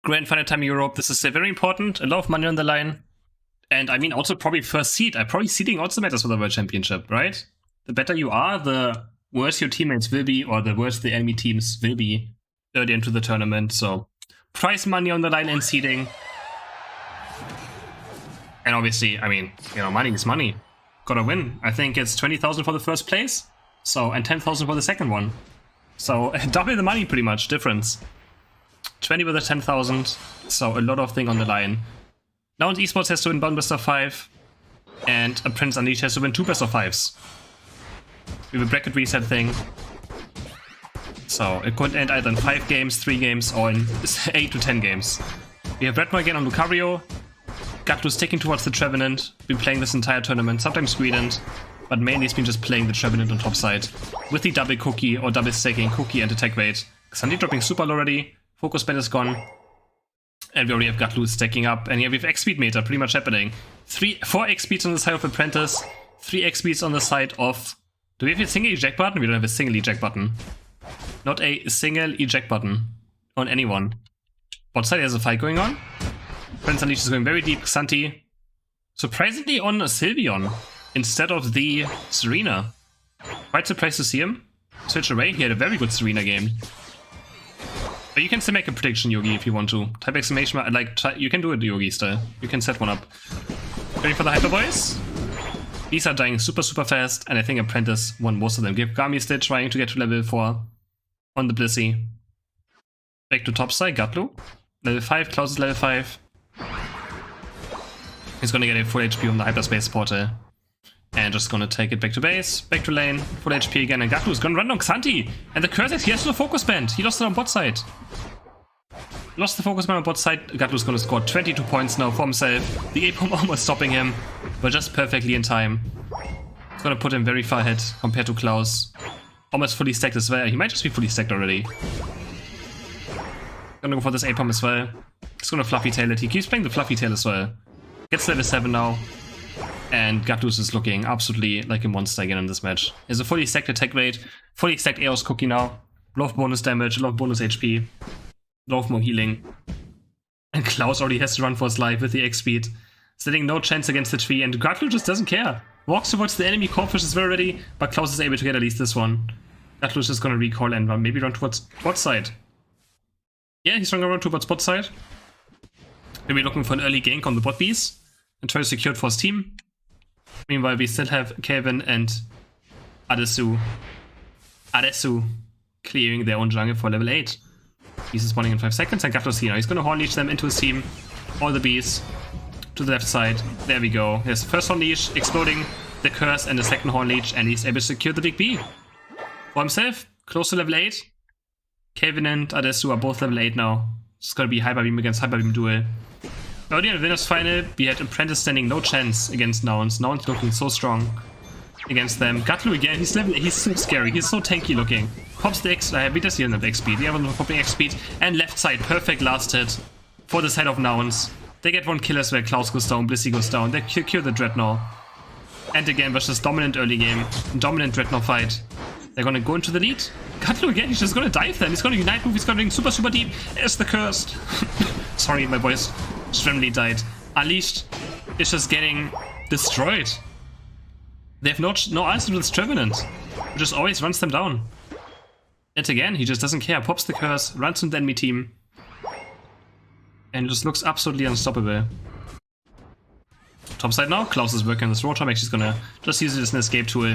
Grand Final Time Europe. This is very important. A lot of money on the line. And I mean, also probably first seed. Probably seeding also matters for the World Championship, right? The better you are, the worse your teammates will be, or the worse the enemy teams will be early into the tournament. So, prize money on the line and seeding. And obviously, I mean, money is money. Gotta win. I think it's 20,000 for the first place. So, and 10,000 for the second one. So, double the money pretty much, difference. 20 with the 10,000. So, a lot of thing on the line. Now, Esports has to win one best of 5. And Apprentice Unleashed has to win 2 best of 5s. We have a bracket reset thing. So, it could end either in 5 games, 3 games, or in 8 to 10 games. We have Redmore again on Lucario. Gatlu sticking towards the Trevenant. Been playing this entire tournament, sometimes Sweden, but mainly it's been just playing the Trevenant on top side. With the double cookie or double stacking cookie and attack rate. Xanthi dropping super low already. Focus band is gone. And we already have Gatlu stacking up. And here we have X speed meter pretty much happening. 4 X speeds on the side of Apprentice. 3 X speeds on the side of... Do we have a single eject button? We don't have a single eject button. Not a single eject button on anyone. Bot side has a fight going on. Apprentice Unleashed is going very deep. Xanthi surprisingly on a Sylveon instead of the Serena. Quite surprised to see him switch away. He had a very good Serena game. But you can still make a prediction, Yogi, if you want to. Type exclamation mark, you can do it Yogi style. You can set one up. Ready for the Hyper Voice? These are dying super fast, and I think Apprentice won most of them. Gami is still trying to get to level 4 on the Blissey. Back to top side, Gatlu. Level 5, Klaus is level 5. He's gonna get a full HP on the Hyperspace Portal. And just gonna take it back to base, back to lane, full HP again, and Gatlu is gonna run on Xanthi! And the curse is, he has no focus band! He lost it on bot side. Lost the focus band on bot side, Gatlu's gonna score 22 points now for himself. The A-Pump almost stopping him, but just perfectly in time. It's gonna put him very far ahead compared to Klaus. Almost fully stacked as well, he might just be fully stacked already. Gonna go for this A-Pump as well. He's gonna Fluffy Tail it, he keeps playing the Fluffy Tail as well. Gets level 7 now. And Gatlus is looking absolutely like a monster again in this match. He has a fully stacked attack rate, fully stacked Eos Cookie now. A lot of bonus damage, a lot of bonus HP. A lot of more healing. And Klaus already has to run for his life with the X speed. Standing no chance against the tree, and Gatlu just doesn't care. Walks towards the enemy, Corphish is very ready, but Klaus is able to get at least this one. Gatlu is just gonna recall and maybe run towards bot side. Yeah, he's gonna run towards bot side. Maybe looking for an early gank on the bot bees. And try to secure it for his team. Meanwhile, we still have Kevin and Adesu clearing their own jungle for level 8. Bees is spawning in 5 seconds, and Gatlu's here. He's gonna Horn Leash them into his team. All the bees to the left side. There we go. Here's the first Horn Leash, exploding the curse, and the second Horn Leash, and he's able to secure the big bee for himself. Close to level 8. Kevin and Adesu are both level 8 now. It's gonna be Hyper Beam against Hyper Beam duel. Early in the winners final, we had Apprentice standing no chance against Nouns. Nouns looking so strong against them. Gatlu again, he's so scary, he's so tanky looking. Pops the X, we just didn't have X speed, we have a popping X speed, and left side, perfect last hit for the side of Nouns. They get one kill as well, Klaus goes down, Blissey goes down, they cure the Dreadnought. And again, versus dominant early game, dominant Dreadnought fight. They're gonna go into the lead. Gatlu again, he's just gonna dive them, he's gonna Unite move, he's gonna do super deep. There's the cursed. Sorry, my voice extremely died. Unleashed is just getting destroyed. They have no answer to this Trevenant, who just always runs them down. And again, he just doesn't care, pops the curse, runs into the enemy team, and just looks absolutely unstoppable. Top side now, Klaus is working on this Rotom, actually he's gonna just use it as an escape tool.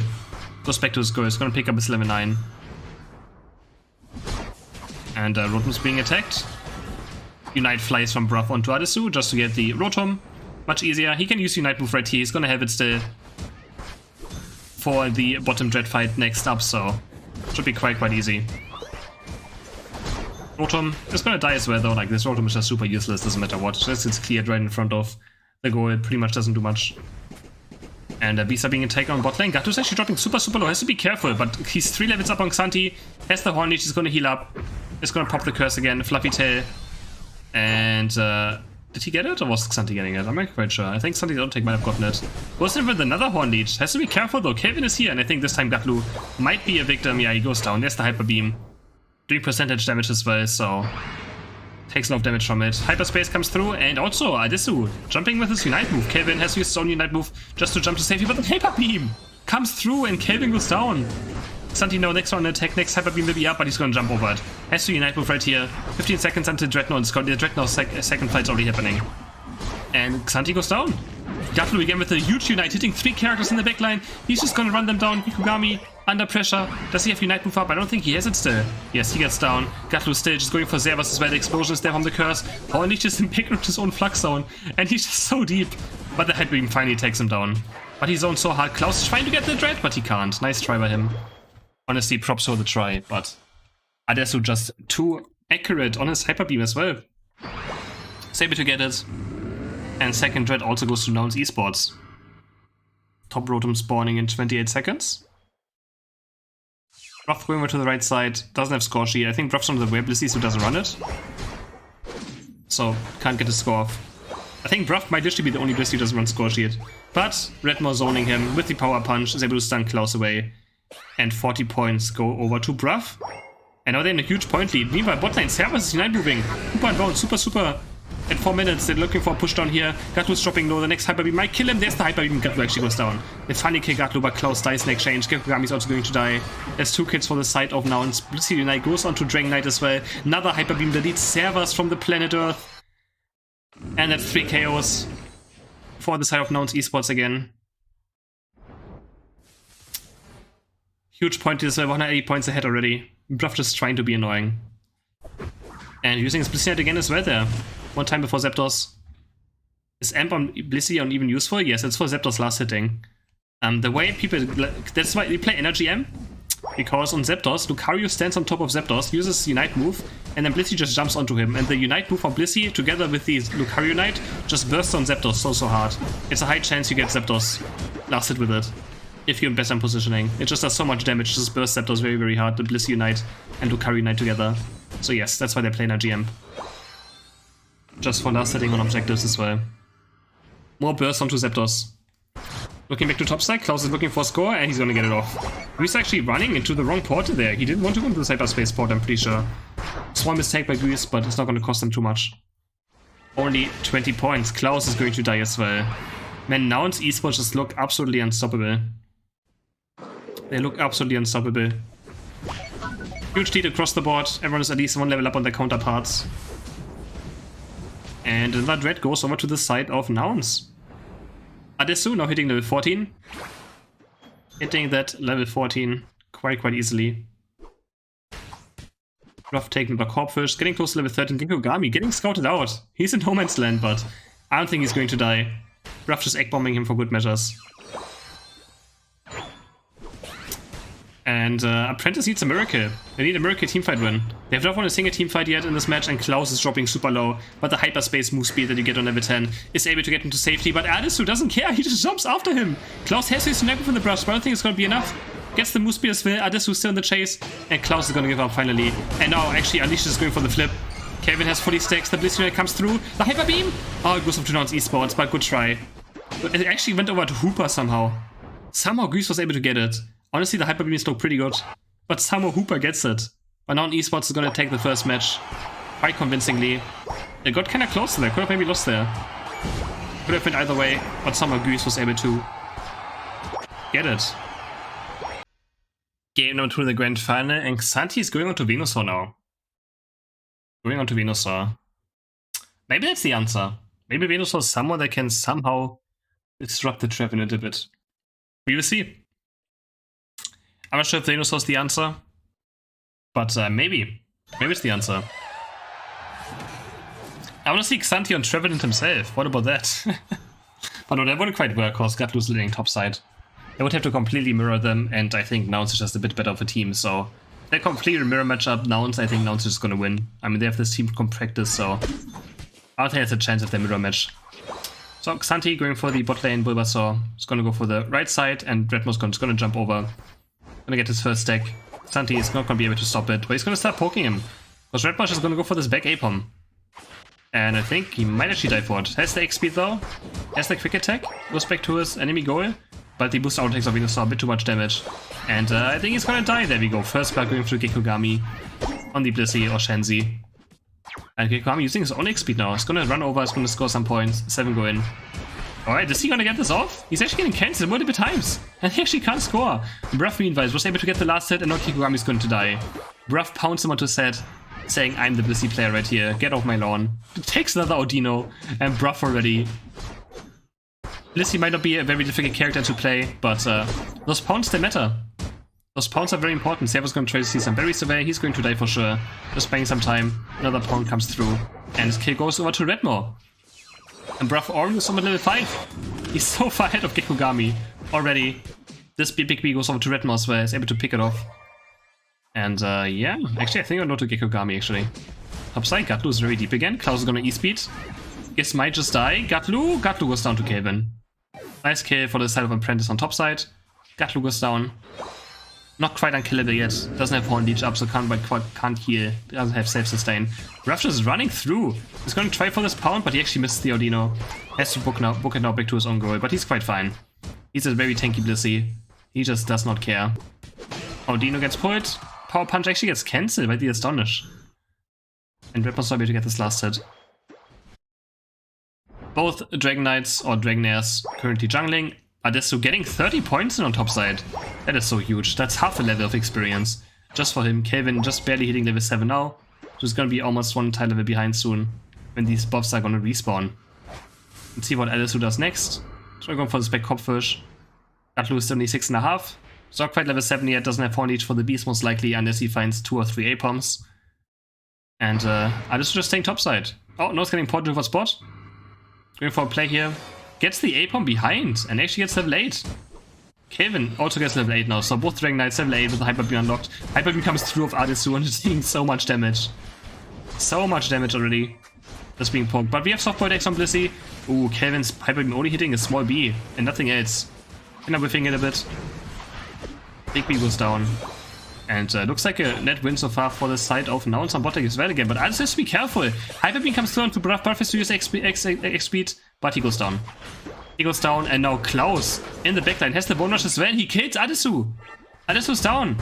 Goes back to his goal, he's gonna pick up his level 9. And Rotom's being attacked. Unite flies from Bruff onto Adesu just to get the Rotom. Much easier. He can use Unite move right here. He's gonna have it still for the bottom dread fight next up, so should be quite easy. Rotom is gonna die as well though, like this Rotom is just super useless, doesn't matter what. Just it's cleared right in front of the goal, it pretty much doesn't do much. And bees are being attacked on bot lane. Gatu's actually dropping super low, has to be careful, but he's 3 levels up on Xanthi. Has the Horn Leash, he's gonna heal up. He's gonna pop the curse again, Fluffy Tail. And did he get it, or was Xanthi getting it? I'm not quite sure. I think Xanthi don't take might have gotten it. Goes in with another Horn Leash. Has to be careful though. Kevin is here, and I think this time Gatlu might be a victim. Yeah, he goes down. There's the Hyper Beam. Doing percentage damage as well, so Takes a lot of damage from it. Hyperspace comes through, and also Adesu jumping with his Unite move. Kelvin has used his own Unite move just to jump to safety, but the Hyper Beam comes through and Kelvin goes down. Xanthi now next round attack, next Hyper Beam will be up, but he's gonna jump over it. Has to Unite move right here. 15 seconds until Dreadnought is gone. The Dreadnought second fight's already happening. And Xanthi goes down. Gatlu again with a huge Unite, hitting 3 characters in the backline. He's just gonna run them down. Hikugami under pressure. Does he have Unite move up? I don't think he has it still. Yes, he gets down. Gatlu still just going for Zervas as well. The explosion is there from the curse. Paul just picked his own flux zone. And he's just so deep. But the Hyper Beam finally takes him down. But he's zoned so hard. Klaus is trying to get the Dread, but he can't. Nice try by him. Honestly, props for the try, but Adesu just too accurate on his Hyper Beam as well. Saber to get it. And second Dread also goes to Nouns Esports. Top Rotom spawning in 28 seconds. Ruff going over to the right side. Doesn't have score sheet. I think Ruff's on the way Blissey, so doesn't run it. So can't get a score off. I think Ruff might literally be the only Blissey who doesn't run score sheet. But Redmore zoning him with the power punch is able to stun Klaus away. And 40 points go over to Bruff. And now they're in a huge point lead. Meanwhile, botlane Cerberus is Unite moving. Hooper and Bound, super. At 4 minutes, they're looking for a push down here. Gatlu's dropping low. The next Hyper Beam might kill him. There's the Hyper Beam. Gatlu actually goes down. They finally kill Gatlu, but Klaus dies in exchange. Gekugami's also going to die. There's 2 kills for the side of Nouns. Blissey Unite goes on to Dragon Knight as well. Another Hyper Beam that leads Cerberus from the planet Earth. And that's 3 KOs for the side of Nouns Esports again. Huge point as well, 180 points ahead already. Bruff just trying to be annoying. And using his Blissey Knight again as well there. One time before Zapdos. Is Amp on Blissey on even useful? Yes, it's for Zapdos last hitting. The way people... That's why they play Energy M. Because on Zapdos, Lucario stands on top of Zapdos, uses Unite move, and then Blissey just jumps onto him. And the Unite move from Blissey, together with the Lucario Unite, just bursts on Zapdos so hard. It's a high chance you get Zapdos last hit with it. If you're in better positioning. It just does so much damage, just bursts Zapdos very hard, the Blissey Unite and Lucario Unite together. So yes, that's why they play Energy M. Just for last hitting on objectives as well. More bursts onto Zapdos. Looking back to top side, Klaus is looking for a score and he's gonna get it off. He's actually running into the wrong portal there. He didn't want to go into the hyperspace port, I'm pretty sure. Small mistake by Guise, but it's not gonna cost him too much. Only 20 points. Klaus is going to die as well. Man, Nouns Esports just look absolutely unstoppable. They look absolutely unstoppable. Huge lead across the board. Everyone is at least 1 level up on their counterparts. And another Dread goes over to the side of Nouns. Adesu now hitting level 14. Hitting that level 14 quite easily. Ruff taking the Corpfish, getting close to level 13. Gekugami getting scouted out. He's in no man's land, but I don't think he's going to die. Ruff just egg bombing him for good measures. And Apprentice needs a miracle. They need a miracle teamfight win. They have not won a single teamfight yet in this match, and Klaus is dropping super low. But the hyperspace move speed that you get on level 10 is able to get him to safety. But Adesu doesn't care, he just jumps after him. Klaus has his neck from the brush, but I don't think it's going to be enough. Gets the move speed as well. Adesu still in the chase, and Klaus is going to give up finally. And now actually Unleashed is going for the flip. Kelvin has 40 stacks, the Blissey comes through. The Hyper Beam! Oh, it goes off to Nouns Esports, but good try. It actually went over to Hooper somehow. Somehow Guise was able to get it. Honestly, the Hyper Beam is look pretty good, but somehow Hooper gets it. But now Esports is going to take the first match quite convincingly. They got kind of close there, could have maybe lost there. Could have been either way, but somehow Guise was able to get it. Game number 2 in the grand final, and Xanthi is going on to Venusaur now. Going on to Venusaur. Maybe that's the answer. Maybe Venusaur is someone that can somehow disrupt the trap in a little bit. We will see. I'm not sure if Venusaur is the answer, but maybe. Maybe it's the answer. I want to see Xanthi on Trevenant himself. What about that? But no, that wouldn't quite work, because Gatlu's leading topside. They would have to completely mirror them, and I think Nouns is just a bit better of a team, so... They completely mirror matchup Nouns, I think Nouns is just gonna win. I mean, they have this team practice, so... I don't think there's a chance if they mirror match. So Xanthi going for the bot lane, Bulbasaur is gonna go for the right side, and Redmore's just gonna jump over. Gonna get his first stack. Xanthi is not gonna be able to stop it, but he's gonna start poking him. Because Redmore's is gonna go for this back Apom. And I think he might actually die for it. Has the X speed though, has the quick attack, goes back to his enemy goal, but the boost out takes of Venusaur a bit too much damage. And I think he's gonna die. There we go. First blood going through Gekugami on the Blissey or Shenzi. And Gekogami using his own speed now. He's gonna run over, he's gonna score some points. 7 go in. Alright, is he gonna get this off? He's actually getting cancelled multiple times. And he actually can't score. Bruff meanwhile was able to get the last hit and now Gekogami's going to die. Bruff pounds him onto his head, saying, I'm the Blissey player right here. Get off my lawn. Takes another Audino. And Bruff already. Blissey might not be a very difficult character to play, but those pounds, they matter. Those pounds are very important. Servo's going to try to see some berries away. He's going to die for sure. Just buying some time. Another pound comes through. And his kill goes over to Redmore. And Bruff Orin is on level 5. He's so far ahead of Gekogami already. This big B goes over to Redmore as well. He's able to pick it off. And yeah, actually I think I'll go to Gekogami actually. Topside, Gatlu is very deep again. Klaus is gonna E-speed. Guess might just die. Gatlu goes down to Kelvin. Nice kill for the side of Apprentice on topside. Gatlu goes down. Not quite unkillable yet. Doesn't have Horn Leech up, so can't heal. Doesn't have self-sustain. Ruff is running through. He's going to try for this pound, but he actually missed the Audino. Has to book it now back to his own goal, but he's quite fine. He's a very tanky Blissey. He just does not care. Audino gets pulled. Power Punch actually gets cancelled by the Astonish. And Redmore's not able to get this last hit. Both Dragon Knights or Dragonairs currently jungling. Adesso getting 30 points in on top side. That is so huge. That's half a level of experience. Just for him. Kelvin just barely hitting level 7 now. So he's gonna be almost one entire level behind soon. When these buffs are gonna respawn. Let's see what Adesso does next. So we're going for the Spec Copfish. Gatlu is 76.5. It's not quite level 7 yet. Doesn't have Horn Leech for the beast most likely unless he finds 2 or 3 A-Poms. And Adesso just staying topside. Oh, no, it's getting ported over spot. Going for a play here. Gets the A-Pom behind and actually gets level 8. Kelvin also gets level 8 now, so both Dragon Knights level 8 with the Hyper Beam unlocked. Hyper Beam comes through of Adesso and it's doing so much damage. So much damage already. That's being poked. But we have Soft Boiled Eggs on Blissey. Ooh, Kelvin's Hyper Beam only hitting a small B and nothing else. Kind of whiffing it a bit. Big B goes down. And looks like a net win so far for the side of Nouns on bot deck as well again. But Adesso has to be careful. Hyper Beam comes through onto Bruff. Bruff has to use X speed, but he goes down. He goes down, and now Klaus in the backline has the bonus as well. He kills Adesso. Adesso's down.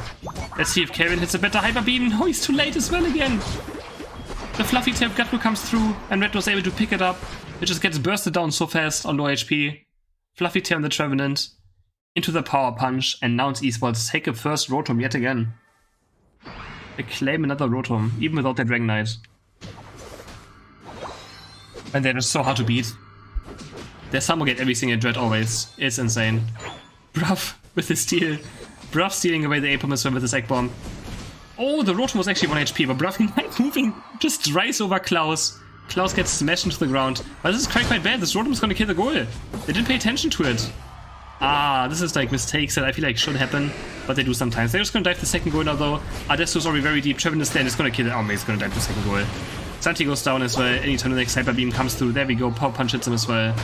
Let's see if Kelvin hits a better Hyper Beam. No, he's too late as well again. The Fluffy Tail Gatlu comes through, and Red was able to pick it up. It just gets bursted down so fast on low HP. Fluffy Tail and the Trevenant into the Power Punch, and Nouns Esports take a first Rotom yet again. They claim another Rotom, even without their Dragon Knight. And they're just so hard to beat. They somehow get every single Dread always. It's insane. Bruff with his steal. Bruff stealing away the A-Pom as well with his Egg Bomb. Oh, the Rotom was actually 1 HP, but Bruff moving just drives over Klaus. Klaus gets smashed into the ground. But this is quite bad. This Rotom is going to kill the goal. They didn't pay attention to it. Ah, this is like mistakes that I feel like should happen, but they do sometimes. They're just going to dive the second goal now though. Adesso's already very deep. Trevenant stand is going to kill it. Oh, he's going to dive the second goal. Santi goes down as well. Anytime the next Hyper Beam comes through. There we go. Power Punch hits him as well.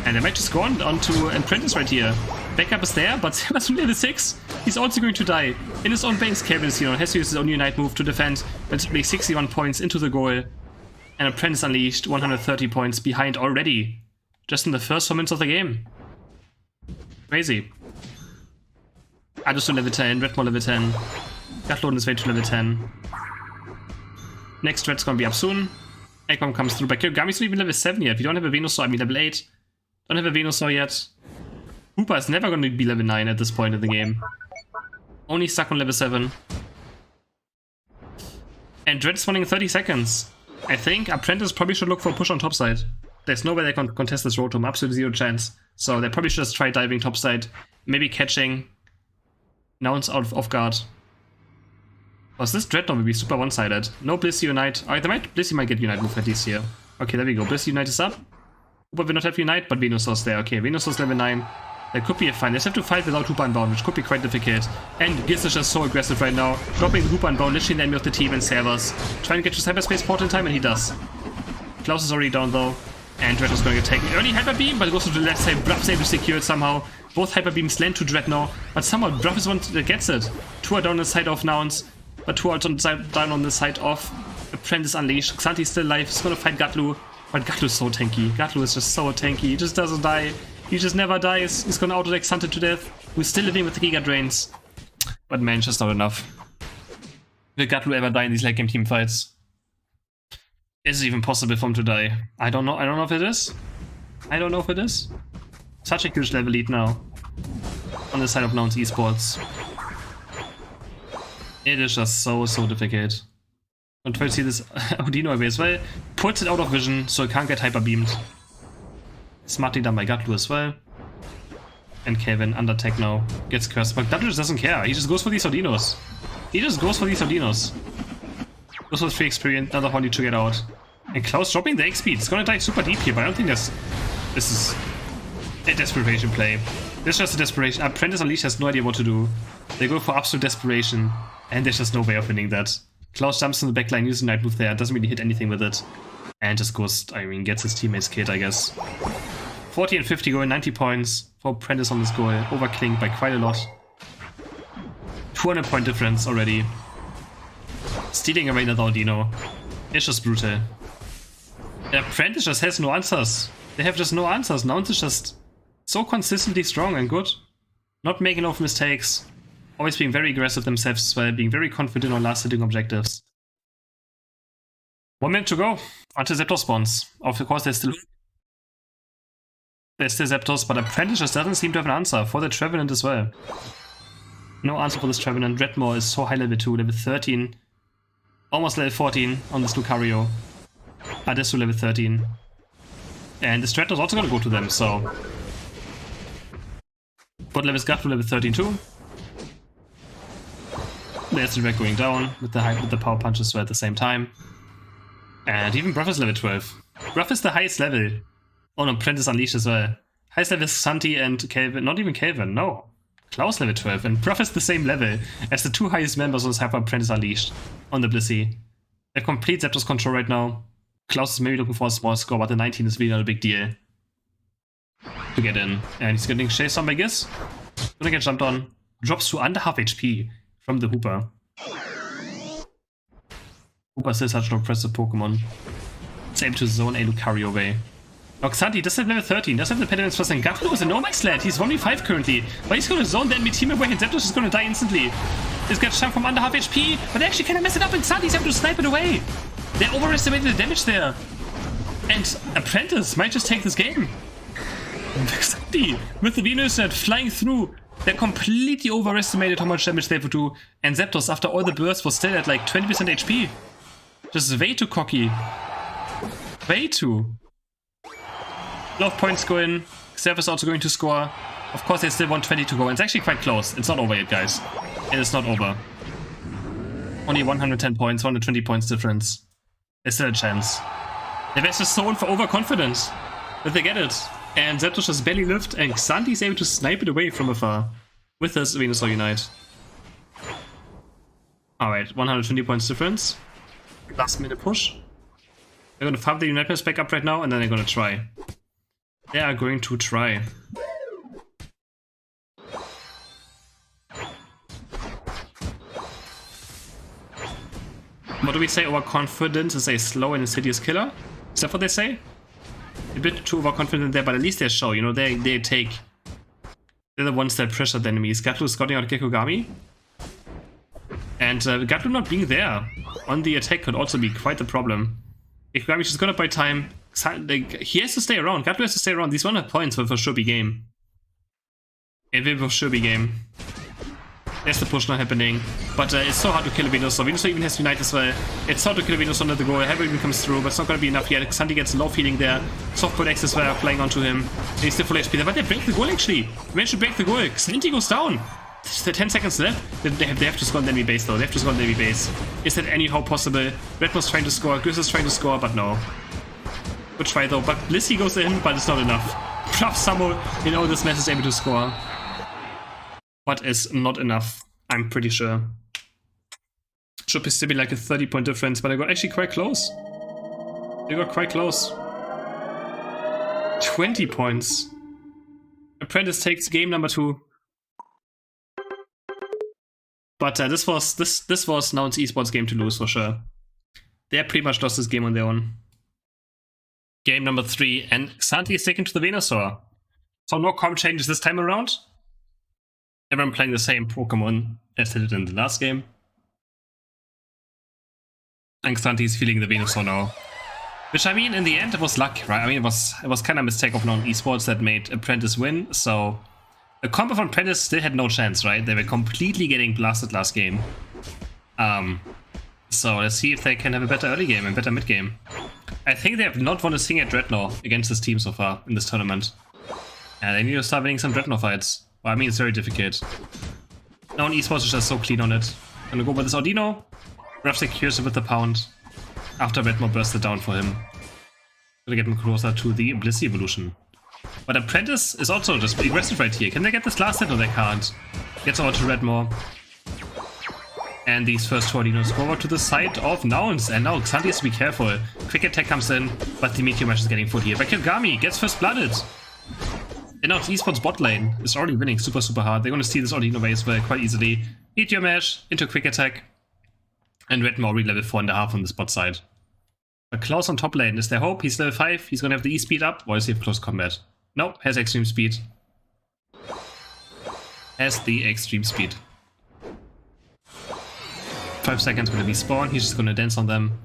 And they might just go on to Apprentice right here. Backup is there, but Server's from level 6. He's also going to die. In his own base, Kelvin has to use his own Unite move to defend. But it's only 61 points into the goal. And Apprentice Unleashed 130 points behind already. Just in the first 4 minutes of the game. Crazy. Adesso level 10, Redmore level 10. Gatlu on his way to level 10. Next Red's gonna be up soon. Eggman comes through, but Gami's not even level 7 yet. We don't have a Venusaur, I mean level 8. Don't have a Venusaur yet. Hoopa is never gonna be level 9 at this point in the game. Only stuck on level 7. And Dread spawning in 30 seconds. I think Apprentice probably should look for a push on topside. There's no way they can contest this Rotom, absolutely 0 chance. So they probably should just try diving topside, maybe catching Nouns out of off guard. Was this Dreadnought will be super one-sided? No Blissey Unite. Oh, Blissey might get Unite move at least here. Okay, there we go. Blissey Unite is up. Hoopa will not have Unite, but Venusaur's there. Okay, Venusaur's level 9. That could be a fine. Let's have to fight without Hoopa Unbound, which could be quite difficult. And Giz is just so aggressive right now. Dropping the Hoopa Unbound, literally the enemy of the team and Servers. Trying to get to Cyberspace Portal in time, and he does. Klaus is already down though. And Dread is going to get taken. Early Hyper Beam, but it goes to the left side. Bruff's able to secure it somehow. Both Hyper Beams land to Dread now, but somehow Bruff is one that gets it. 2 are down on the side of Nouns, but 2 are down on the side of Apprentice Unleashed. Xanti's still alive. He's going to fight Gatlu, but Gatlu's so tanky. Gatlu is just so tanky. He just doesn't die. He just never dies. He's going to auto-deck Xanti to death, who's still living with the Giga Drains. But man, just not enough. Will Gatlu ever die in these late game team fights? Is it even possible for him to die? I don't know. I don't know if it is. I don't know if it is. Such a huge level lead now on the side of Nouns Esports. It is just so difficult. And try to see this Audino away as well. Puts it out of vision so it can't get hyper beamed. Smartly done by Gatlu as well. And Kevin under tech now gets cursed, but Gatlu just doesn't care. He just goes for these Audinos. He just goes for these Audinos. Goes for free experience, another Holly to get out. And Klaus dropping the XP. It's gonna die super deep here, but I don't think this is a desperation play. This is just a desperation. Apprentice Unleashed has no idea what to do. They go for absolute desperation, and there's just no way of winning that. Klaus jumps in the backline, uses Night Move there, doesn't really hit anything with it. And just goes, I mean, gets his teammates killed, I guess. 40 and 50 going, 90 points for Apprentice on this goal. Over Klink by quite a lot. 200 point difference already. Stealing away another Audino. It's just brutal. The Apprentice just has no answers. They have just no answers. Nouns is just so consistently strong and good. Not making enough mistakes. Always being very aggressive themselves as well. Being very confident on last hitting objectives. 1 minute to go until Zapdos spawns. Of course, there's still Zapdos, but Apprentice just doesn't seem to have an answer for the Trevenant as well. No answer for this Trevenant. Redmore is so high level 2, level 13. Almost level 14 on this Lucario. Adesso level 13. And the Strat is also gonna go to them, so. But level Scuffle level 13 too. There's the Wreck going down with the power punch as well at the same time. And even Bruff is level 12. Bruff is the highest level on Apprentice Unleashed as well. Highest level is Santi and Kelvin. Not even Kelvin, no. Klaus level 12. And Bruff is the same level as the 2 highest members on this Hyper Apprentice Unleashed on the Blissey. They have complete Zapdos control right now. Klaus is maybe looking for a small score, but the 19 is really not a big deal to get in. And he's getting chased on by Giz. Gonna get jumped on. Drops to under half HP from the Hooper. Hooper still such an impressive Pokemon. Same to zone a Lucario away. Xanthi does have level 13, does have the Pediments plus and Gatlu is a Nomax lad. He's 1v5 currently, but he's gonna zone the enemy team away and Zapdos is gonna die instantly. This gets jumped from under half HP, but they actually kinda mess it up and Xanthi's able to snipe it away. They overestimated the damage there. And Apprentice might just take this game. Xanthi with the Venus flying through. They completely overestimated how much damage they would do, and Zapdos, after all the bursts, was still at like 20% HP. Just way too cocky. Way too. A lot of points go in. Xerf is also going to score. Of course, there's still 120 to go, and it's actually quite close. It's not over yet, guys. It is not over. Only 110 points, 120 points difference. There's still a chance. They've just zoned for overconfidence that they get it. And Zapdos just barely lived, and Xanthi is able to snipe it away from afar with this Venusaur Unite. Alright, 120 points difference. Last minute push. They're gonna farm the Unite Pass back up right now, and then they're gonna try. They are going to try. What do we say? Overconfidence is a slow and insidious killer? Is that what they say? A bit too overconfident there, but at least they show, you know, they're the ones that pressure the enemies. Gatlu is scouting out Gekogami. And Gatlu not being there on the attack could also be quite the problem. Gekogami just got up by time. He has to stay around. Gatlu has to stay around. These 100 points will for sure be game. It will for sure be game. There's the push not happening. But it's so hard to kill a Venusaur. Venusaur even has Unite as well. It's hard to kill a Venusaur under the goal. Heavy even comes through, but it's not going to be enough yet. Xanthi gets low feeling there. Softball X as well, flying onto him. He's still full HP there, but they break the goal actually. They managed to break the goal. Xanthi goes down. There's 10 seconds left. They have to score on the enemy base though. They have to score on the enemy base. Is that anyhow possible? Redmore's trying to score. Grizz is trying to score, but no. Good try though. But Blissey goes in, but it's not enough. Bruff Samo in all this mess is able to score. But it's not enough. I'm pretty sure. Should still be like a 30-point difference, but I got actually quite close. They got quite close. 20 points. Apprentice takes game number 2. But this was Nouns Esports game to lose for sure. They pretty much lost this game on their own. Game number 3, and Xanthi is taken to the Venusaur. So no comp changes this time around. Everyone playing the same Pokemon as they did in the last game. And Xanthi is feeling the Venusaur now. Which, I mean, in the end, it was luck, right? I mean, it was kind of a mistake of Known Esports that made Apprentice win, so... A comp from Apprentice still had no chance, right? They were completely getting blasted last game. So let's see if they can have a better early game and better mid game. I think they have not won a single Dreadnought against this team so far in this tournament. And they need to start winning some Dreadnought fights. Well, I mean, it's very difficult. Known Esports is just so clean on it. Gonna go with this Audino. Ruff secures it with the pound. After Redmore bursted down for him. Gonna get him closer to the Blissey evolution. But Apprentice is also just aggressive right here. Can they get this last hit? No, they can't. Gets over to Redmore. And these first two Audinos go over to the side of Nouns. And now Xanthi has to be careful. Quick attack comes in, but the Meteor Mash is getting full here. But Kagami gets first blooded. And now Esports bot lane is already winning super hard. They're going to steal this Audino away as well quite easily. Meteor Mash into quick attack. And Redmore already level 4.5 on this bot side. But Klaus on top lane, is there hope? He's level 5, he's going to have the E-speed up, or does he have close combat? Nope, has extreme speed. Has the extreme speed. 5 seconds when we spawn, he's just going to dance on them.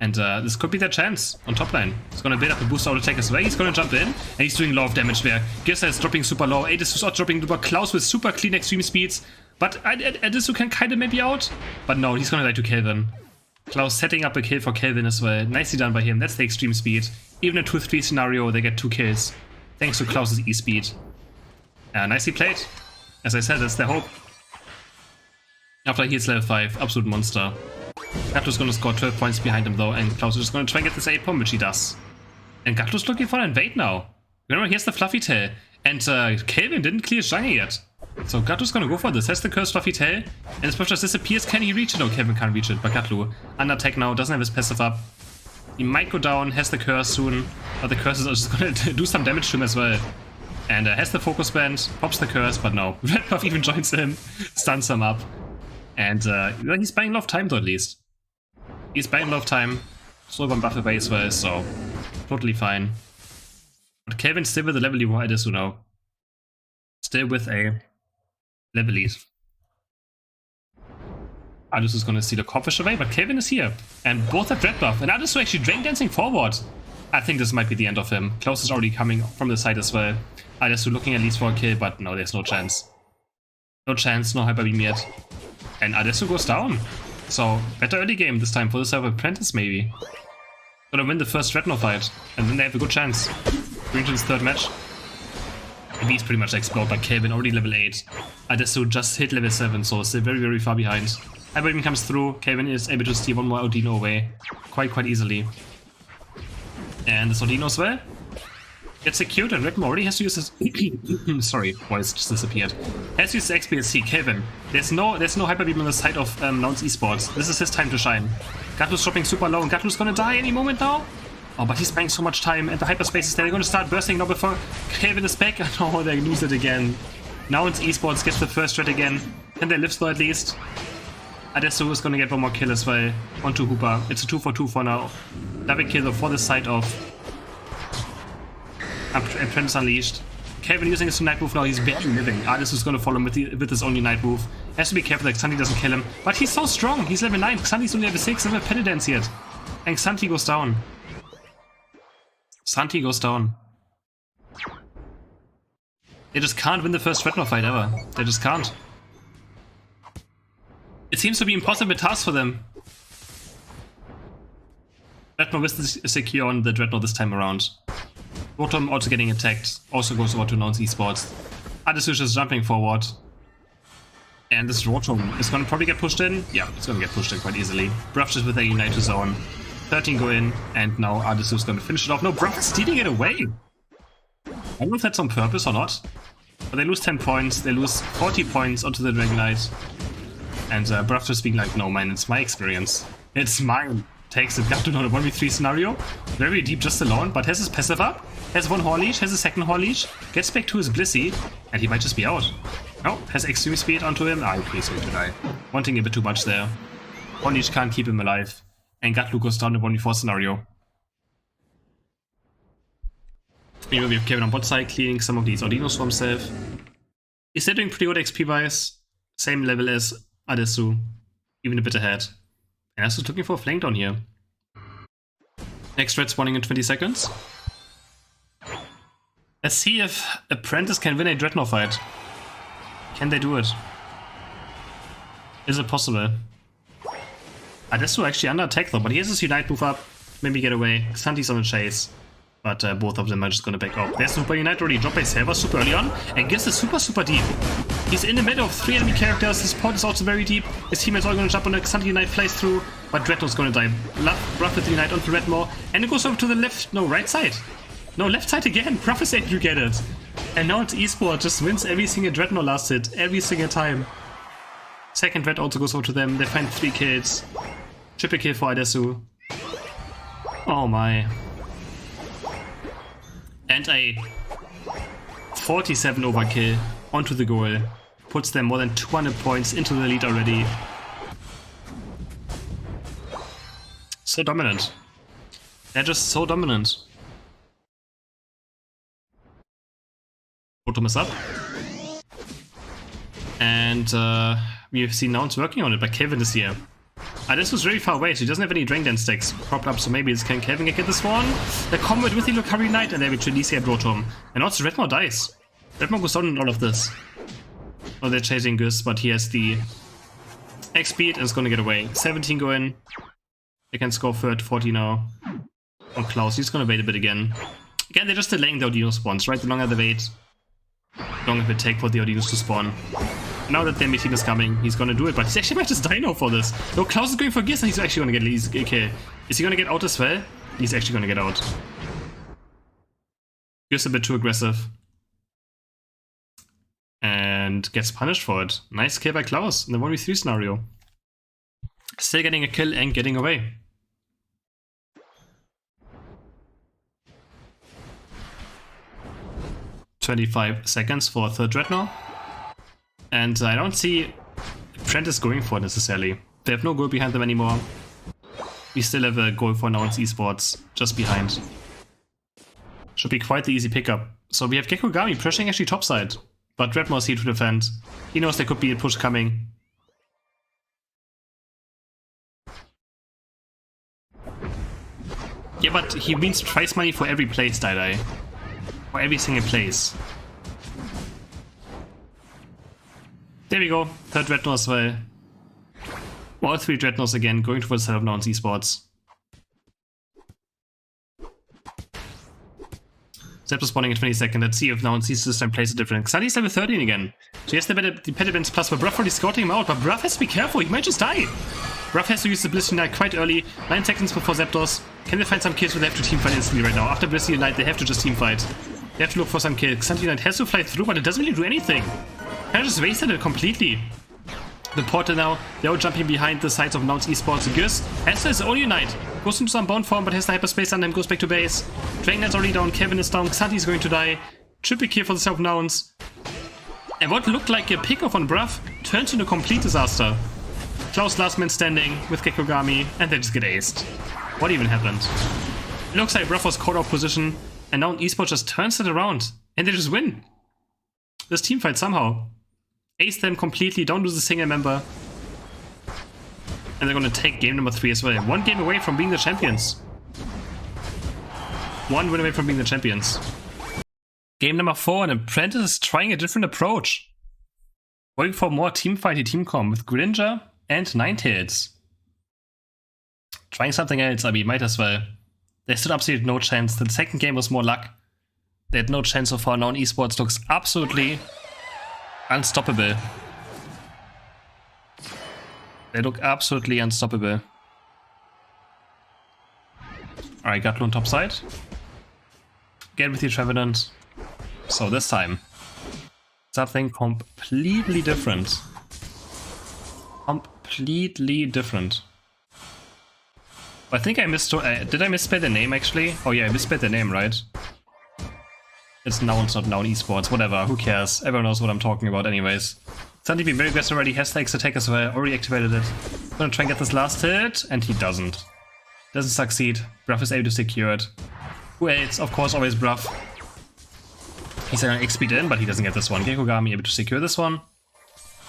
And this could be their chance on top lane. He's going to build up a boost auto attack as well. He's going to jump in, and he's doing a lot of damage there. Gissa is dropping super low, Adis is also dropping super. Klaus with super clean extreme speeds. But Adis can kind of maybe out. But no, he's going to die to Kelvin. Klaus setting up a kill for Kelvin as well. Nicely done by him. That's the extreme speed. Even a 2-3 scenario, they get 2 kills. Thanks to Klaus's E-speed. Nicely played. As I said, that's their hope. After he hits level 5, absolute monster. Gattu's gonna score 12 points behind him though, and Klaus is just gonna try and get this 8 bomb, which he does. And Gattu's looking for an invade now. Remember, here's the Fluffy Tail. And Kelvin didn't clear his jungle yet. So Gattu's gonna go for this. Has the cursed Fluffy Tail. And his push just disappears. Can he reach it? No, Kelvin can't reach it. But Gattu, under attack now, doesn't have his passive up. He might go down, has the curse soon. But the curse is just gonna do some damage to him as well. And has the focus band, pops the curse, but no. Red Buff even joins him, stuns him up. And he's buying a lot of time though, at least. He's buying a lot of time. Slow one buff away as well, so totally fine. But Kelvin's still with a level lead, Adisu now. Still with a level lead. Adisu is gonna steal the Corphish away, but Kelvin is here. And both have Red Buff. And Adisu actually drain dancing forward. I think this might be the end of him. Klaus is already coming from the side as well. Adisu looking at least for a kill, but no, there's no chance. No chance, no Hyper Beam yet. And Adisu goes down. So, better early game this time for the server Apprentice, maybe. Gonna win the first Dreadnought fight, and then they have a good chance. Region's third match. And he's pretty much explode, but Kelvin already level 8. Adisu just hit level 7, so still very far behind. Hyper Beam comes through, Kelvin is able to steal one more Audino away. Quite easily. And this Audino as well. Gets secured, and Redmore already has to use his... Sorry, voice just disappeared. Has to use the XP. Kelvin. There's no Hyper Beam on the side of Nouns Esports. This is his time to shine. Gattu's dropping super low, and Gattu's gonna die any moment now. Oh, but he's buying so much time, and the hyperspace is there. They're gonna start bursting now before Kelvin is back. Oh, they lose it again. Nouns Esports gets the first red again. Can they live slow at least? Adesso is gonna get one more kill as well onto Hooper. It's a 2-for-2 for now. Double kill for the side of Apprentice Unleashed. Kelvin using his night move now, he's barely living. Adisu is gonna follow him with his only night move. Has to be careful that Xanthi doesn't kill him. But he's so strong, he's level 9, Xanthi's only level 6, doesn't have Penitence yet. And Xanthi goes down. Xanthi goes down. They just can't win the first Dreadnought fight ever. They just can't. It seems to be an impossible task for them. Redmore is secure on the Dreadnought this time around. Rotom also getting attacked, also goes over to Nouns Esports. Adisu is jumping forward. And this Rotom is gonna probably get pushed in. Yeah, it's gonna get pushed in quite easily. Bruff just with a Unite to zone. 13 go in, and now Adisu is gonna finish it off. No, Bruff is stealing it away! I don't know if that's on purpose or not. But they lose 10 points, they lose 40 points onto the Dragonite. And Bruff just being like, no man, it's my experience. It's mine. Takes it, got to know the 1v3 scenario. Very deep just alone, but has his passive up. Has one Horn Leash, has a second Horn Leash. Gets back to his Blissey, and he might just be out. No, has extreme speed onto him. Ah, he's going to die. Wanting a bit too much there. Horn Leash can't keep him alive. And Gatlu goes down the 1v4 scenario. Here we have Kelvin on bot side, cleaning some of these Audinos for himself. He's doing pretty good XP wise. Same level as Adesu. Even a bit ahead. And Adesu's looking for a flank down here. Next red spawning in 20 seconds. Let's see if Apprentice can win a Dreadnought fight. Can they do it? Is it possible? Adesso actually under attack though, but he has his Unite move up. Maybe get away. Xanti's on the chase. But both of them are just gonna back up. There's Super Unite already dropped by Selva super early on and gets the super deep. He's in the middle of 3 enemy characters. His pod is also very deep. His teammates are gonna jump on the Xanti Unite plays through, but Dreadnought's gonna die. Bruff with the Unite onto Redmaw, and it goes over to the left, no, right side. No, left side again. Bruff is able to get it. And now it's Esport just wins every single Dreadnought last hit, every single time. Second red also goes over to them. They find 3 kills. Triple kill for Adesso. Oh my. And a 47 overkill onto the goal. Puts them more than 200 points into the lead already. So dominant. They're just so dominant. Totem is up. And we've seen Nouns working on it, but Kevin is here. This was very far away, so he doesn't have any Drain Dance stacks propped up, so maybe it's can Kevin get this one. The combat with the Lucari Knight, and they will release here Brotom. And also Redmaw dies. Redmaw goes down in all of this. Oh, they're chasing Gus, but he has the X speed and is gonna get away. 17 go in. They can score 40 now. On Klaus, he's gonna wait a bit again. Again, they're just delaying the Audino spawns, right? The longer they wait, the longer it will take for the Audinos to spawn. Now that the enemy team is coming, he's gonna do it, but he's actually might just die now for this. No, Klaus is going for Giz and he's actually gonna get a kill. Is he gonna get out as well? He's actually gonna get out. Giz a bit too aggressive. And gets punished for it. Nice kill by Klaus in the 1v3 scenario. Still getting a kill and getting away. "25 seconds for third Dreadnought. And I don't see Apprentice going for it necessarily. They have no goal behind them anymore. We still have a goal for Nouns Esports just behind. Should be quite the easy pickup. So we have Gekogami pushing actually topside. But Dreadmaw is here to defend. He knows there could be a push coming. Yeah, but he wins prize money for every place, Die. For every single place. There we go. Third Dreadnought as well. All 3 Dreadnoughts again, going towards the side of Nouns Esports. Zepto spawning in 20 seconds. Let's see if Nouns sees this time plays it different. Xanti's level 13 again. So he has the Impediments plus, but Bruff already scouting him out. But Bruff has to be careful, he might just die. Bruff has to use the Blissey Knight quite early. 9 seconds before Zapdos. Can they find some kills where they have to teamfight instantly right now? After Blissey Knight, they have to just teamfight. They have to look for some kills. Xanti Knight has to fly through, but it doesn't really do anything. I just wasted it completely. The Portal now, they're all jumping behind the sides of Nouns Esports. Gus has his own Unite. Goes into some bound form, but has the hyperspace under him, goes back to base. Dragon Knight's already down, Kevin is down, Xanti is going to die. Triple kill for the self Nouns. And what looked like a pick-off on Bruff turns into a complete disaster. Klaus last man standing with Gekogami, and they just get aced. What even happened? It looks like Bruff was caught out position, and now Esports just turns it around, and they just win. This team fight somehow. Ace them completely, don't lose a single member. And they're gonna take game number 3 as well. 1 game away from being the champions. 1 win away from being the champions. Game number 4, and Apprentice is trying a different approach. Going for more teamfighty team comp with Greninja and Ninetales. Trying something else, I mean, might as well. They stood absolutely no chance. The second game was more luck. They had no chance so far. Now Esports looks absolutely unstoppable. They look absolutely unstoppable. Alright, Gatlo on top side. Get with the Trevenant. So this time, something completely different. Completely different. I think I missed. Did I misspell the name actually? Oh yeah, I misspelled the name, right? It's Nouns, not Noun Esports. Whatever, who cares? Everyone knows what I'm talking about anyways. Xanti being very aggressive already, has the X attack as well, already activated it. Gonna try and get this last hit, and he doesn't. Doesn't succeed. Bruff is able to secure it. Who else? Of course, always Bruff. He's gonna X speed in, but he doesn't get this one. Gekogami able to secure this one.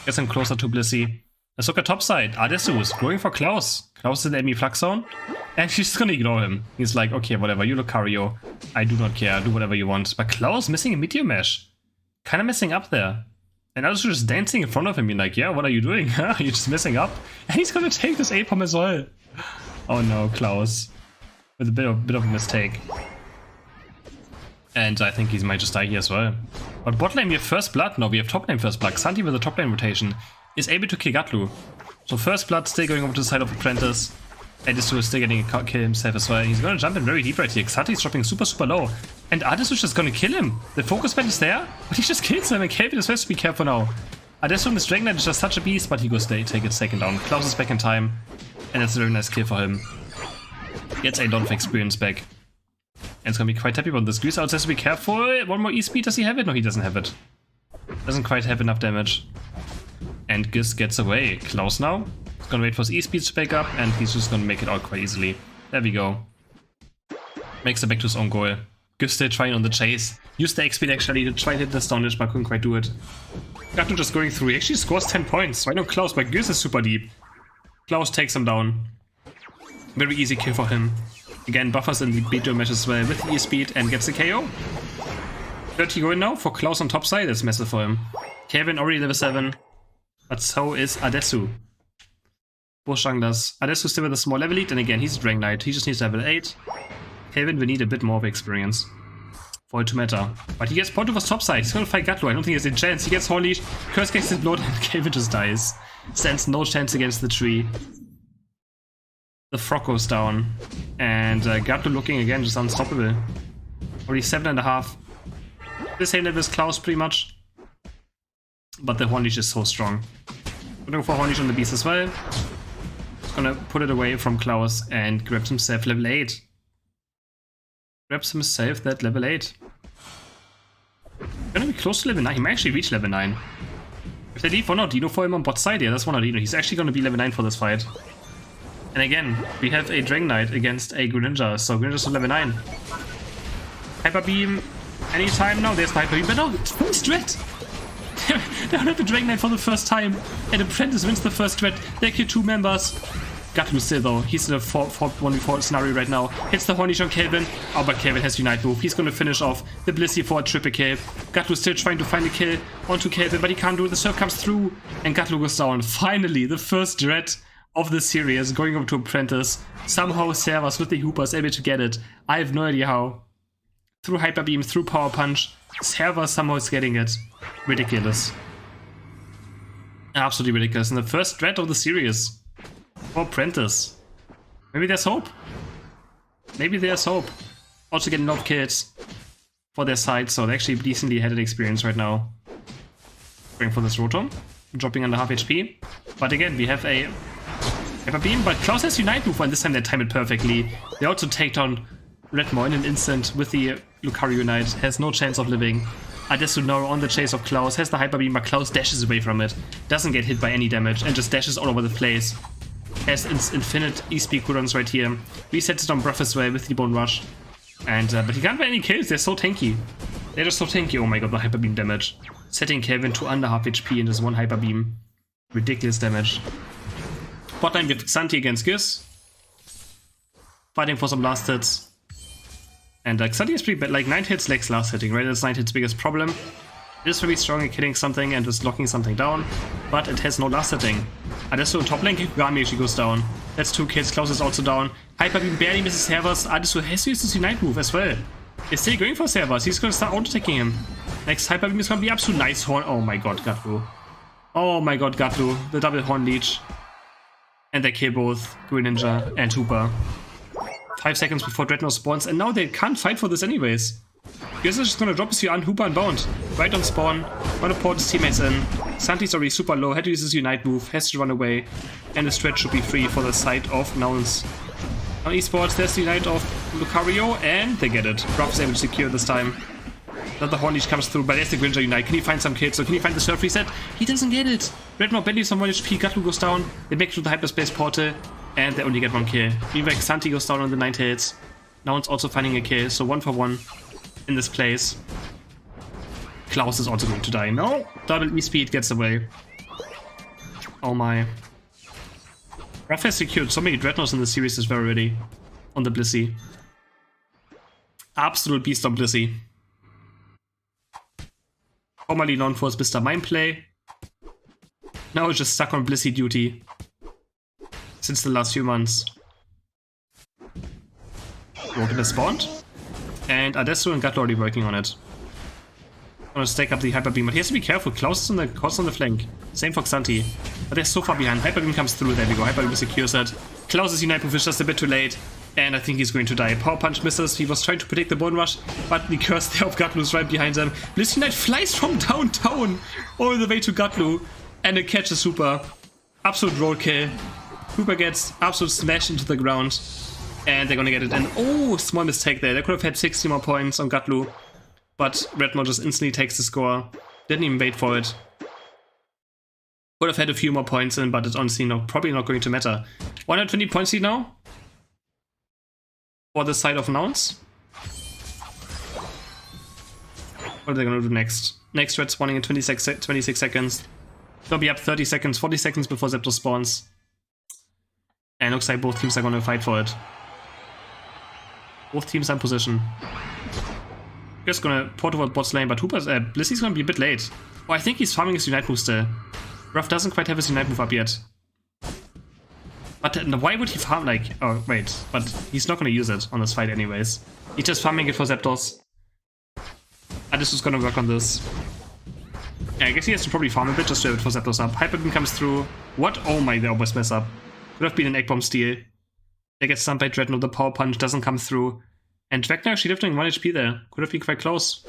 Gets him closer to Blissey. Let's look at top side. Adesu is going for Klaus. Klaus is in the enemy flux zone. And she's just gonna ignore him. He's like, okay, whatever, you Lucario. I do not care, do whatever you want. But Klaus missing a Meteor Mash. Kinda messing up there. And Adesu just dancing in front of him. You're like, yeah, what are you doing? You're just messing up. And he's gonna take this A-Bomb as well. Oh no, Klaus. With a bit of a mistake. And I think he might just die here as well. But bot lane we have first blood. No, we have top lane first blood. Xanthi with the top lane rotation is able to kill Gatlu. So first blood still going over to the side of Apprentice. Adesu is still getting a kill himself as well. He's gonna jump in very deep right here. Xanthi is dropping super low. And Adesu is just gonna kill him. The focus band is there, but he just kills him. And Kelvin is supposed to be careful now. Adesu in this Dragon Knight is just such a beast, but he goes take it second down. Klaus is back in time. And that's a very nice kill for him. Gets a lot of experience back. And it's gonna be quite happy about this. Goose out says to be careful. One more E-speed, does he have it? No, he doesn't have it. Doesn't quite have enough damage. And Giz gets away. Klaus now. He's gonna wait for his E-speed to back up, and he's just gonna make it out quite easily. There we go. Makes it back to his own goal. Giz still trying on the chase. Used the X-speed actually to try to hit the Astonish, but couldn't quite do it. Gatlu just going through. He actually scores 10 points. Right now Klaus, but Giz is super deep. Klaus takes him down. Very easy kill for him. Again, buffers in the Meteor Mash as well with E-speed and gets the KO. 30 going now for Klaus on top side. That's massive for him. Kevin already level 7. But so is Adesu. Boshang does. Adesu still with a small level lead, and again, he's a Dragon Knight. He just needs level 8. Kevin will need a bit more of experience for it to matter. But he gets point over top side. He's gonna fight Gatlu. I don't think he has a chance. He gets Horn Leash, Curse gets his blood, and Kevin just dies. Stands no chance against the tree. The frog goes down. And Gatlu looking again just unstoppable. Already 7.5. The same level as Klaus pretty much. But the Horn Leash is so strong. Gonna go for Horn Leash on the beast as well. Gonna put it away from Klaus and grabs himself level 8. Grabs himself that level 8. Gonna be close to level 9. He might actually reach level 9. If they leave 1-Dino for him on bot side, yeah, that's 1-Dino. He's actually gonna be level 9 for this fight. And again, we have a Dragon Knight against a Greninja, so Greninja's to level 9. Hyper Beam anytime now. There's the Hyper Beam, but no, it's first threat. They don't have a Dragon Knight for the first time. And Apprentice wins the first threat. They kill 2 members. Gatlu still though. He's in a 1v4 scenario right now. Hits the Horn Leash on Kelvin. Oh, but Kelvin has Unite move. He's gonna finish off the Blissey for a triple kill. Gatlu still trying to find a kill onto Kelvin, but he can't do it. The Surf comes through and Gatlu goes down. Finally, the first threat of the series going over to Apprentice. Somehow Servus with the Hooper is able to get it. I have no idea how. Through Hyper Beam, through Power Punch. Servus somehow is getting it. Ridiculous. Absolutely ridiculous. And the first threat of the series for Apprentice. Maybe there's hope. Maybe there's hope. Also getting a lot of kills for their side, so they actually decently had an experience right now. Going for this Rotom. Dropping under half HP. But again, we have a Hyper Beam, but Klaus has Unite move, and this time they time it perfectly. They also take down Redmore in an instant with the Lucario Unite. Has no chance of living. Adesu now on the chase of Klaus, has the Hyper Beam, but Klaus dashes away from it. Doesn't get hit by any damage and just dashes all over the place. Has infinite E-speed cooldowns right here. Resets it on Bruff as well with the Bone Rush. And but he can't get any kills, they're so tanky. They're just so tanky. Oh my god, the Hyper Beam damage. Setting Kelvin to under half HP in just one Hyper Beam. Ridiculous damage. Botline with Xanthi against Giz. Fighting for some last hits. And Xanthi is pretty bad, like 9 hits lacks last hitting, right? That's 9 hits biggest problem. It is very strong at killing something and just locking something down, but it has no last hitting. Adesu top lane, Kikugami actually goes down. That's 2 kills, Klaus is also down. Hyper Beam barely misses Servus. Adesu has used his Unite move as well. He's still going for Servus, he's gonna start auto-attacking him. Next Hyper Beam is gonna be absolute nice Horn. Oh my god, Gatlu. Oh my god, Gatlu. The double Horn Leech. And they kill both Greninja and Hooper. 5 seconds before Dreadnought spawns, and now they can't fight for this anyways. Giz is just gonna drop his Yuan, Hooper and Bound. Right on spawn, wanna port his teammates in. Xanthi's already super low, had to use his Unite move, has to run away. And the stretch should be free for the side of Nouns. On esports, there's the Unite of Lucario, and they get it. Ruff is able to secure this time. Another Horn Leash comes through, but there's the Greninja Unite. Can he find some kills? So can he find the Surf Reset? He doesn't get it! Redmore barely some 1 HP, Gatlu goes down, they make it to the Hyperspace Portal, and they only get 1 kill. Meanwhile, Xanthi goes down on the 9 hits. Now it's also finding a kill, so 1 for 1 in this place. Klaus is also going to die. No! Double E-speed gets away. Oh my. Ruff has secured so many Dreadnoughts in the series as well already. On the Blissey. Absolute beast on Blissey. Formerly known for his Mr. Mindplay. Now he's just stuck on Blissey duty. Since the last few months. Woken has spawned. And Adesso and Gatlo already working on it. Gonna stack up the Hyper Beam, but he has to be careful. Klaus is on the flank. Same for Xanthi. But they're so far behind. Hyper Beam comes through. There we go. Hyper Beam secures it. Klaus' Unite Move is just a bit too late. And I think he's going to die. Power Punch misses. He was trying to predict the Bone Rush, but the curse there of Gatlu is right behind them. Bliss Unite flies from downtown all the way to Gatlu. And it catches Hooper. Absolute roadkill. Hooper gets absolute smashed into the ground. And they're gonna get it in. Oh, small mistake there. They could have had 60 more points on Gatlu. But Redmore just instantly takes the score. Didn't even wait for it. Would have had a few more points in, but it's honestly probably not going to matter. 120 points lead now. For the side of Nouns. What are they gonna do next? Next Red spawning in 26 seconds. They'll be up 30 seconds, 40 seconds before Zapdos spawns. And looks like both teams are gonna fight for it. Both teams are in position. Just gonna port over bot lane, but Blissey's gonna be a bit late. Oh, I think he's farming his Unite move still. Ruff doesn't quite have his Unite move up yet. But why would he farm like... Oh, wait. But he's not gonna use it on this fight anyways. He's just farming it for Zapdos. And this is gonna work on this. Yeah, I guess he has to probably farm a bit just to have it for Zapdos up. Hyper Beam comes through. What? Oh my, they almost mess up. Could have been an Egg Bomb steal. They get stunned by Dreadnought, the Power Punch doesn't come through. And Vecna actually lifting 1 HP there. Could have been quite close.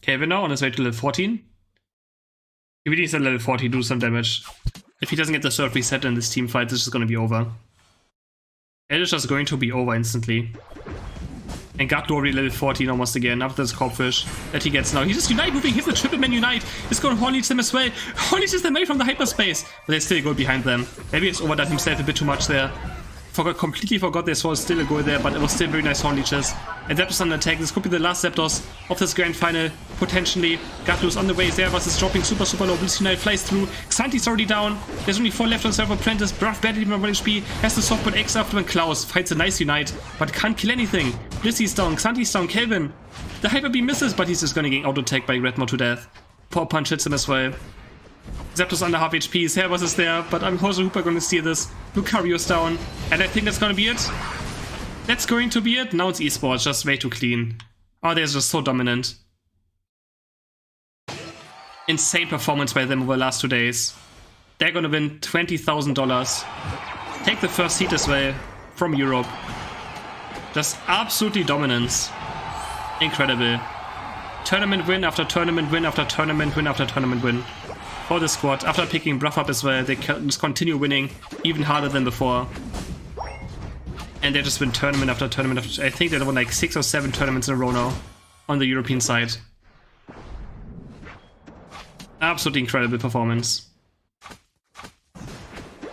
Kevin now on his way to level 14. He really needs at level 40 to do some damage. If he doesn't get the third reset in this team fight, this is going to be over. It is just going to be over instantly. And Gatlo already level 14 almost again after this Corpfish that he gets now. He's just Unite moving, he's the Triple Man Unite. It's going to Horn-Leech them as well. Horn-Leech is them away from the hyperspace. But they still go behind them. Maybe it's overdone himself a bit too much there. Completely forgot there was still a goal there, but it was still very nice Horn-Leeches. And Zapdos on attack. This could be the last Zapdos of this grand final, potentially. Gatlu's on the way. Zervas is dropping super low. Blissey Unite flies through. Xanthi's already down. There's only 4 left on Server Apprentice. Bruff badly from 1 HP. Has the softball X after when Klaus fights a nice Unite, but can't kill anything. Blissey's down. Xanthi's down. Kelvin. The Hyper Beam misses, but he's just gonna get auto-attacked by Redmore to death. Power Punch hits him as well. Zapdos under half HP, Zervas is there, but I'm also Hooper gonna steal this. Lucario's down, and I think that's gonna be it. That's going to be it. Now it's esports, just way too clean. Oh, they're just so dominant. Insane performance by them over the last 2 days. They're gonna win $20,000. Take the first seat as well from Europe. Just absolutely dominance. Incredible. Tournament win after tournament win after tournament win after tournament win. For the squad, after picking Bruff up as well, they can just continue winning even harder than before. And they just win tournament after tournament after... I think they won like 6 or 7 tournaments in a row now on the European side. Absolutely incredible performance.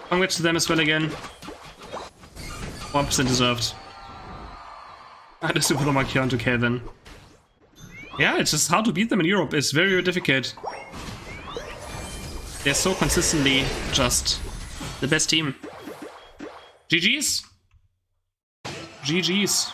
Congrats to them as well again. 1% deserved. And a super normal cure onto Kelvin. Yeah, it's just hard to beat them in Europe. It's very, very difficult. They're so consistently just the best team. GG's. GG's.